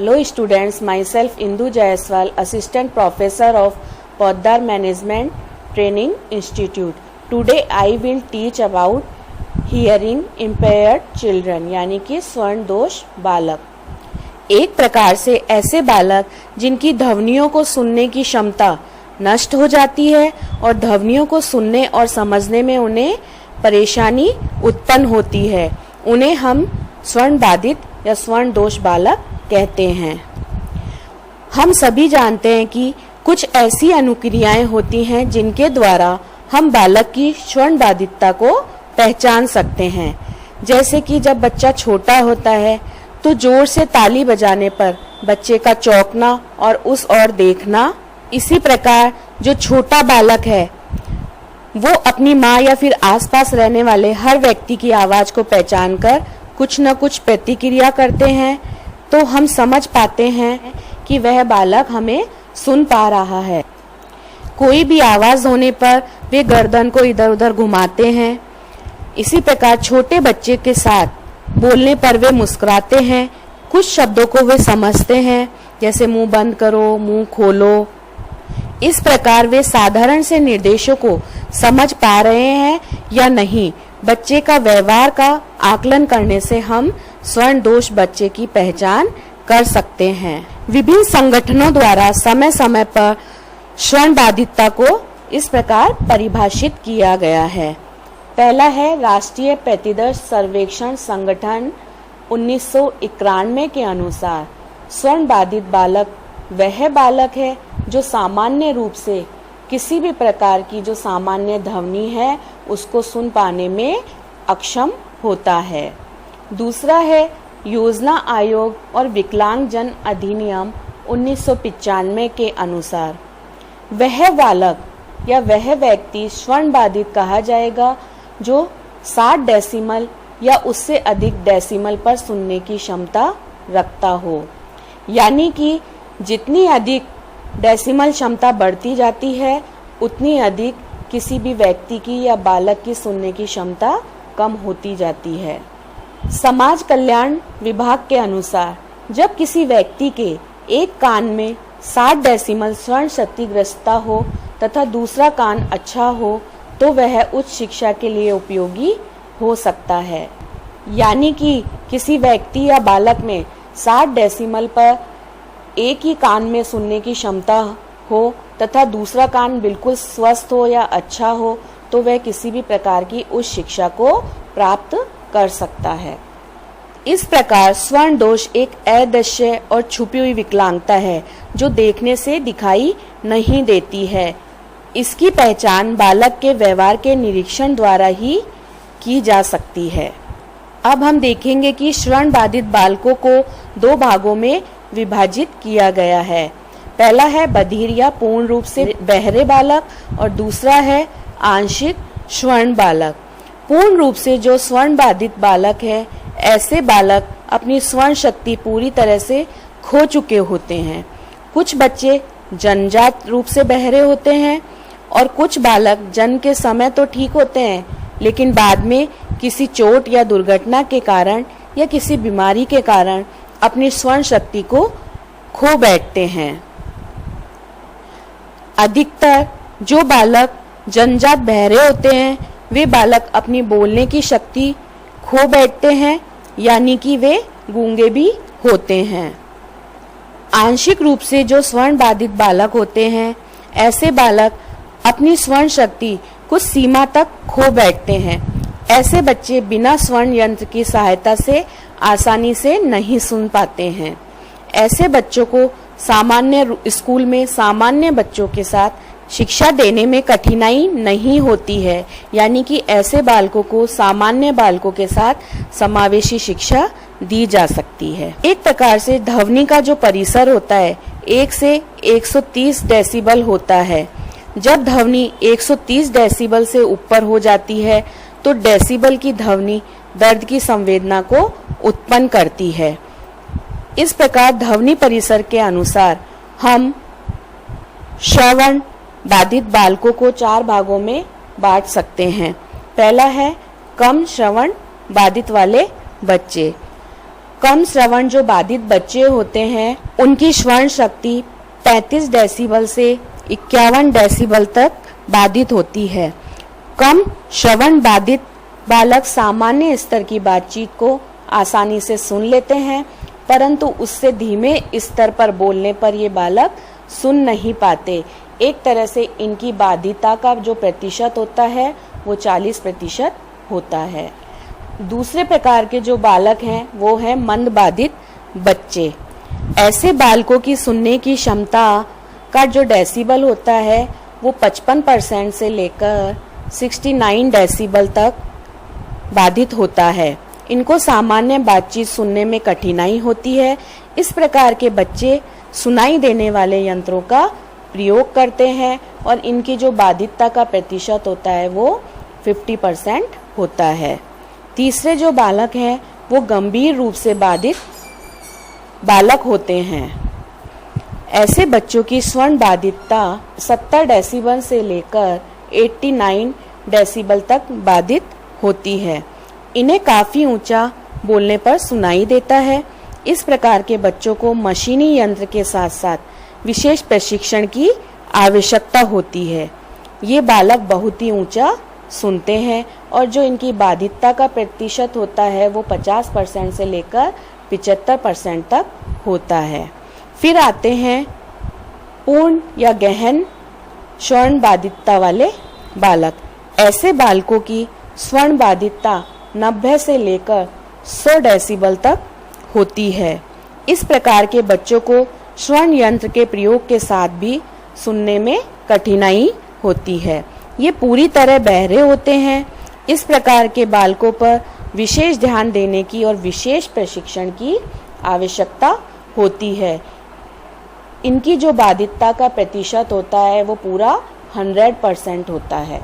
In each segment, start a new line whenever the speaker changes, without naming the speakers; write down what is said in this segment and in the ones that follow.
Hello students, myself Indu Jaiswal, Assistant Professor of Poddar Management Training Institute. Today I will teach about hearing impaired children यानी कि स्वर्ण दोष बालक। एक प्रकार से ऐसे बालक जिनकी ध्वनियों को सुनने की क्षमता नष्ट हो जाती है और ध्वनियों को सुनने और समझने में उन्हें परेशानी उत्पन्न होती है, उन्हें हम स्वर्ण बाधित या स्वर्ण दोष बालक कहते हैं। हम सभी जानते हैं कि कुछ ऐसी अनुक्रियाएं होती हैं जिनके द्वारा हम बालक की स्वर्ण बाधितता को पहचान सकते हैं। जैसे कि जब बच्चा छोटा होता है तो जोर से ताली बजाने पर बच्चे का चौंकना और उस ओर देखना। इसी प्रकार जो छोटा बालक है वो अपनी माँ या फिर आसपास रहने वाले हर व्यक्ति की आवाज को पहचान कर कुछ न कुछ प्रतिक्रिया करते हैं, तो हम समझ पाते हैं कि वह बालक हमें सुन पा रहा है। कोई भी आवाज होने पर वे गर्दन को इधर उधर घुमाते हैं। इसी प्रकार छोटे बच्चे के साथ बोलने पर वे मुस्कुराते हैं, कुछ शब्दों को वे समझते हैं, जैसे मुंह बंद करो, मुंह खोलो। इस प्रकार वे साधारण से निर्देशों को समझ पा रहे हैं या नहीं, बच्चे का व्यवहार का आकलन करने से हम स्वर्ण दोष बच्चे की पहचान कर सकते हैं। विभिन्न संगठनों द्वारा समय समय पर स्वर्ण बाधितता को इस प्रकार परिभाषित किया गया है। पहला है राष्ट्रीय प्रतिदर्श सर्वेक्षण संगठन 1991 के अनुसार स्वर्ण बाधित बालक वह बालक है जो सामान्य रूप से किसी भी प्रकार की जो सामान्य ध्वनि है उसको सुन पाने में अक्षम होता है। दूसरा है योजना आयोग और विकलांग जन अधिनियम 1995 के अनुसार वह बालक या वह व्यक्ति स्वर्ण बाधित कहा जाएगा जो 60 डेसिमल या उससे अधिक डेसिमल पर सुनने की क्षमता रखता हो। यानी कि जितनी अधिक डेसिमल क्षमता बढ़ती जाती है उतनी अधिक किसी भी व्यक्ति की या बालक की सुनने की क्षमता कम होती जाती है। समाज कल्याण विभाग के अनुसार जब किसी व्यक्ति के एक कान में 60 डेसिमल स्वर्ण क्षतिग्रस्तता हो तथा दूसरा कान अच्छा हो तो वह उच्च शिक्षा के लिए उपयोगी हो सकता है। यानी कि किसी व्यक्ति या बालक में 60 डेसिमल पर एक ही कान में सुनने की क्षमता हो तथा दूसरा कान बिल्कुल स्वस्थ हो या अच्छा हो तो वह किसी भी प्रकार की उच्च शिक्षा को प्राप्त कर सकता है। इस प्रकार स्वर्ण दोष एक अदृश्य और छुपी हुई विकलांगता है जो देखने से दिखाई नहीं देती है। इसकी पहचान बालक के व्यवहार के निरीक्षण द्वारा ही की जा सकती है। अब हम देखेंगे कि स्वर्ण बाधित बालकों को दो भागों में विभाजित किया गया है। पहला है बधिर या पूर्ण रूप से बहरे बालक और दूसरा है आंशिक स्वर्ण बालक। पूर्ण रूप से जो स्वर्ण बाधित बालक है, ऐसे बालक अपनी स्वर्ण शक्ति पूरी तरह से खो चुके होते हैं। कुछ बच्चे जन्मजात रूप से बहरे होते हैं और कुछ बालक जन्म के समय तो ठीक होते हैं लेकिन बाद में किसी चोट या दुर्घटना के कारण या किसी बीमारी के कारण अपनी स्वर्ण शक्ति को खो बैठते हैं। अधिकतर जो बालक जन्मजात बहरे होते हैं वे बालक अपनी बोलने की शक्ति खो बैठते हैं, यानी कि वे गूंगे भी होते हैं। आंशिक रूप से जो स्वर्ण बाधित बालक होते हैं, ऐसे बालक अपनी स्वर्ण शक्ति कुछ सीमा तक खो बैठते हैं। ऐसे बच्चे बिना स्वर्ण यंत्र की सहायता से आसानी से नहीं सुन पाते हैं। ऐसे बच्चों को सामान्य स्कूल में सामान्य बच्चों के साथ शिक्षा देने में कठिनाई नहीं होती है, यानी कि ऐसे बालकों को सामान्य बालकों के साथ समावेशी शिक्षा दी जा सकती है। एक प्रकार से ध्वनि का जो परिसर होता है 1 से 130 डेसिबल होता है। जब ध्वनि 130 डेसिबल से ऊपर हो जाती है तो डेसिबल की ध्वनि दर्द की संवेदना को उत्पन्न करती है। इस प्रकार ध्वनि परिसर के अनुसार हम श्रवण बाधित बालकों को 4 भागों में बांट सकते हैं। पहला है कम श्रवण बाधित वाले बच्चे। कम श्रवण जो बाधित बच्चे होते हैं उनकी श्रवण शक्ति 35 डेसिबल से 51 डेसिबल तक बाधित होती है। कम श्रवण बाधित बालक सामान्य स्तर की बातचीत को आसानी से सुन लेते हैं, परंतु उससे धीमे स्तर पर बोलने पर ये बालक सुन नहीं पाते। एक तरह से इनकी बाधिता का जो प्रतिशत होता है वो 40% होता है। दूसरे प्रकार के जो बालक हैं वो है मंद बाधित बच्चे। ऐसे बालकों की सुनने की क्षमता का जो डेसिबल होता है वो 55% से लेकर 69 डेसिबल तक बाधित होता है। इनको सामान्य बातचीत सुनने में कठिनाई होती है। इस प्रकार के बच्चे सुनाई देने वाले यंत्रों का प्रयोग करते हैं और इनकी जो बाधितता का प्रतिशत होता है वो 50% होता है। तीसरे जो बालक हैं वो गंभीर रूप से बाधित बालक होते हैं। ऐसे बच्चों की श्रवण बाधितता 70 डेसिबल से लेकर 89 डेसिबल तक बाधित होती है। इन्हें काफी ऊंचा बोलने पर सुनाई देता है। इस प्रकार के बच्चों को मशीनी यंत्र के साथ साथ विशेष प्रशिक्षण की आवश्यकता होती है। ये बालक बहुत ही ऊंचा सुनते हैं और जो इनकी बाधितता का प्रतिशत होता है वो 50% से लेकर 75% तक होता है। फिर आते हैं पूर्ण या गहन श्रवण बाधितता वाले बालक। ऐसे बालकों की श्रवण बाधितता 90 से लेकर 100 डेसिबल तक होती है। इस प्रकार के बच्चों को श्रवण यंत्र के प्रयोग के साथ भी सुनने में कठिनाई होती है। ये पूरी तरह बहरे होते हैं। इस प्रकार के बालकों पर विशेष ध्यान देने की और विशेष प्रशिक्षण की आवश्यकता होती है। इनकी जो बाधितता का प्रतिशत होता है वो पूरा 100% होता है।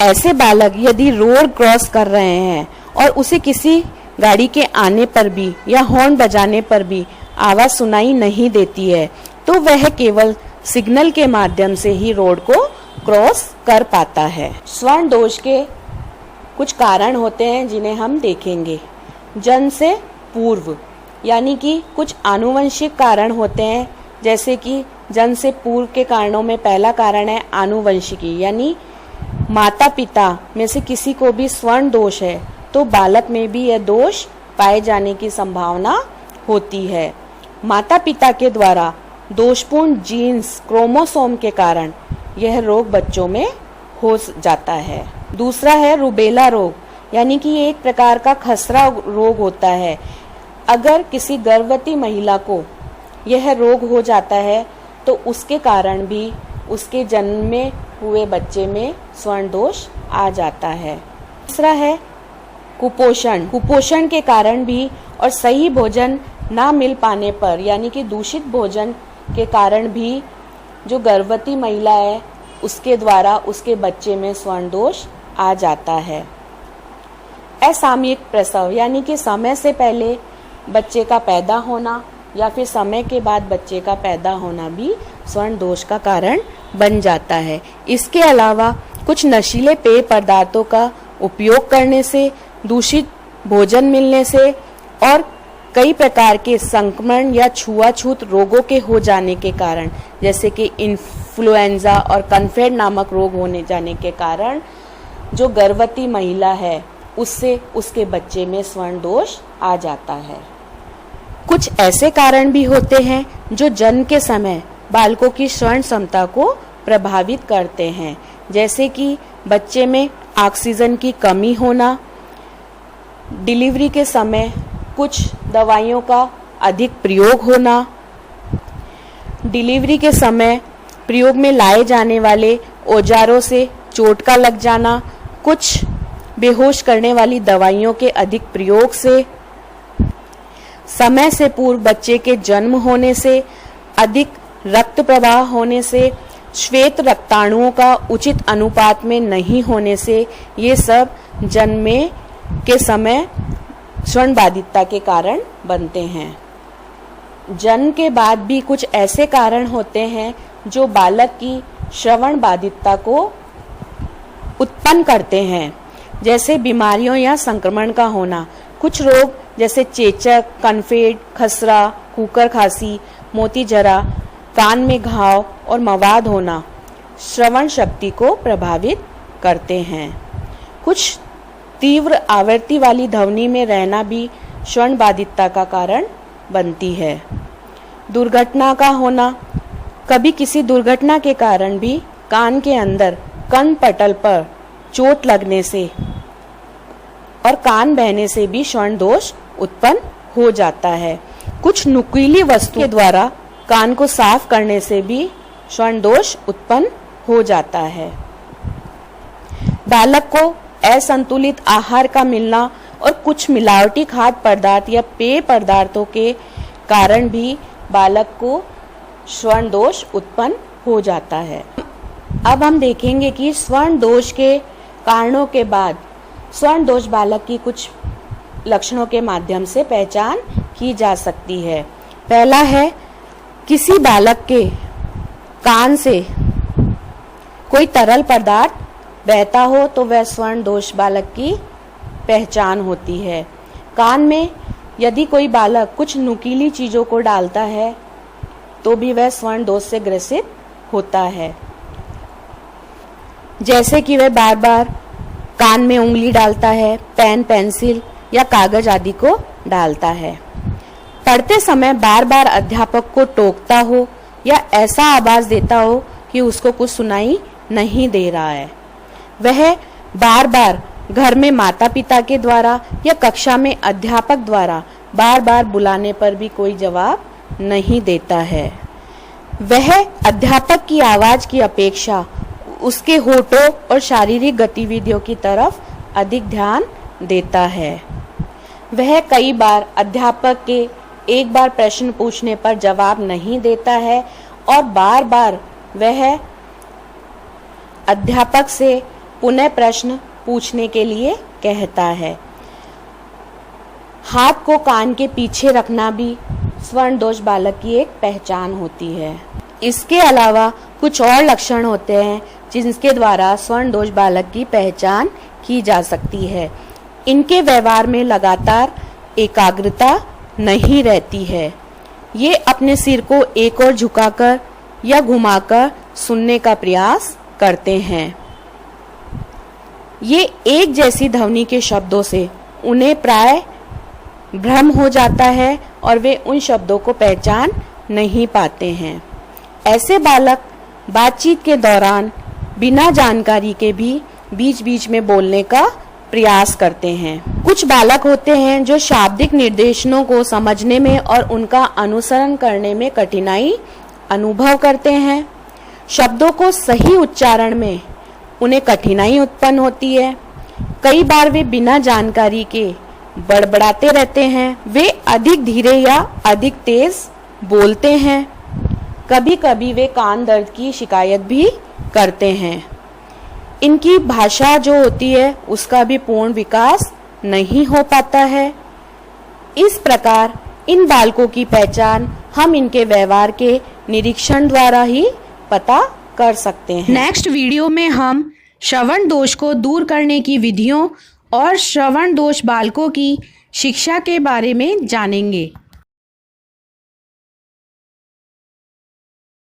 ऐसे बालक यदि रोड क्रॉस कर रहे हैं और उसे किसी गाड़ी के आने पर भी या हॉर्न बजाने पर भी आवाज सुनाई नहीं देती है तो वह केवल सिग्नल के माध्यम से ही रोड को क्रॉस कर पाता है। श्रवण दोष के कुछ कारण होते हैं जिन्हें हम देखेंगे। जन्म से पूर्व यानी कि कुछ आनुवंशिक कारण होते हैं, जैसे कि जन्म से पूर्व के कारणों में पहला कारण है आनुवंशिकी, यानी माता पिता में से किसी को भी श्रवण दोष है तो बालक में भी यह दोष पाए जाने की संभावना होती है। माता पिता के द्वारा दोषपूर्ण जीन्स क्रोमोसोम के कारण यह रोग बच्चों में हो जाता है। दूसरा है रुबेला रोग, यानी कि ये एक प्रकार का खसरा रोग होता है। अगर किसी गर्भवती महिला को यह रोग हो जाता है तो उसके कारण भी उसके जन्म में हुए बच्चे में श्रवण दोष आ जाता है। तीसरा है कुपोषण। कुपोषण के कारण भी और सही भोजन ना मिल पाने पर, यानी कि दूषित भोजन के कारण भी जो गर्भवती महिला है उसके द्वारा उसके बच्चे में श्रवण दोष आ जाता है। असामयिक प्रसव, यानी कि समय से पहले बच्चे का पैदा होना या फिर समय के बाद बच्चे का पैदा होना भी श्रवण दोष का कारण बन जाता है। इसके अलावा कुछ नशीले पेय पदार्थों का उपयोग करने से, दूषित भोजन मिलने से और कई प्रकार के संक्रमण या छुआछूत रोगों के हो जाने के कारण, जैसे कि इन्फ्लुएंजा और कन्फेड नामक रोग होने जाने के कारण जो गर्भवती महिला है उससे उसके बच्चे में श्रवण दोष आ जाता है। कुछ ऐसे कारण भी होते हैं जो जन्म के समय बालकों की श्रवण क्षमता को प्रभावित करते हैं, जैसे कि बच्चे में ऑक्सीजन की कमी होना, डिलीवरी के समय कुछ दवाइयों का अधिक प्रयोग होना, डिलीवरी के समय प्रयोग में लाए जाने वाले औजारों से चोट का लग जाना, कुछ बेहोश करने वाली दवाइयों के अधिक प्रयोग से, समय से पूर्व बच्चे के जन्म होने से, अधिक रक्त प्रवाह होने से, श्वेत रक्ताणुओं का उचित अनुपात में नहीं होने से, ये सब जन्म में के समय श्रवण बाधितता के कारण बनते हैं। जन्म के बाद भी कुछ ऐसे कारण होते हैं जो बालक की श्रवण बाधितता को उत्पन्न करते हैं, जैसे बीमारियों या संक्रमण का होना। कुछ रोग जैसे चेचक, कनफेड, खसरा, कुकर खांसी, मोती जरा, कान में घाव और मवाद होना श्रवण शक्ति को प्रभावित करते हैं। कुछ तीव्र आवृत्ति वाली ध्वनि में रहना भी श्रवण बाधितता का कारण बनती है। दुर्घटना का होना, कभी किसी दुर्घटना के कारण भी कान के अंदर कर्ण पटल पर चोट लगने से और कान बहने से भी श्रवण दोष उत्पन्न हो जाता है। कुछ नुकीली वस्तु के द्वारा कान को साफ करने से भी श्रवण दोष उत्पन्न हो जाता है। बालक को असंतुलित आहार का मिलना और कुछ मिलावटी खाद्य पदार्थ या पेय पदार्थों के कारण भी बालक को श्रवण दोष उत्पन्न हो जाता है। अब हम देखेंगे कि श्रवण दोष के कारणों के बाद श्रवण दोष बालक की कुछ लक्षणों के माध्यम से पहचान की जा सकती है। पहला है, किसी बालक के कान से कोई तरल पदार्थ बहता हो तो वह श्रवण दोष बालक की पहचान होती है। कान में यदि कोई बालक कुछ नुकीली चीजों को डालता है तो भी वह श्रवण दोष से ग्रसित होता है, जैसे कि वह बार बार कान में उंगली डालता है, पेन, पेंसिल या कागज आदि को डालता है। पढ़ते समय बार बार अध्यापक को टोकता हो या ऐसा आवाज देता हो कि उसको कुछ सुनाई नहीं दे रहा है। वह बार बार घर में माता पिता के द्वारा या कक्षा में अध्यापक द्वारा बार बार बुलाने पर भी कोई जवाब नहीं देता है। वह अध्यापक की आवाज की अपेक्षा उसके होठों और शारीरिक गतिविधियों की तरफ अधिक ध्यान देता है। वह कई बार अध्यापक के एक बार प्रश्न पूछने पर जवाब नहीं देता है और बार बार वह अध्यापक से पुनः प्रश्न पूछने के लिए कहता है। हाथ को कान के पीछे रखना भी श्रवण दोष बालक की एक पहचान होती है। इसके अलावा कुछ और लक्षण होते हैं जिनके द्वारा श्रवण दोष बालक की पहचान की जा सकती है। इनके व्यवहार में लगातार एकाग्रता नहीं रहती है। ये अपने सिर को एक ओर झुकाकर या घुमाकर सुनने का प्रयास करते हैं। ये एक जैसी ध्वनि के शब्दों से उन्हें प्राय भ्रम हो जाता है और वे उन शब्दों को पहचान नहीं पाते हैं। ऐसे बालक बातचीत के दौरान बिना जानकारी के भी बीच बीच में बोलने का प्रयास करते हैं। कुछ बालक होते हैं जो शाब्दिक निर्देशनों को समझने में और उनका अनुसरण करने में कठिनाई अनुभव करते हैं। शब्दों को सही उच्चारण में उन्हें कठिनाई उत्पन्न होती है। कई बार वे बिना जानकारी के बड़बड़ाते रहते हैं। वे अधिक धीरे या अधिक तेज बोलते हैं। कभी कभी वे कान दर्द की शिकायत भी करते हैं। इनकी भाषा जो होती है उसका भी पूर्ण विकास नहीं हो पाता है। इस प्रकार इन बालकों की पहचान हम इनके व्यवहार के निरीक्षण द्वारा ही पता कर सकते हैं। नेक्स्ट वीडियो में हम श्रवण दोष को दूर करने की विधियों और श्रवण दोष बालकों की शिक्षा के बारे में जानेंगे।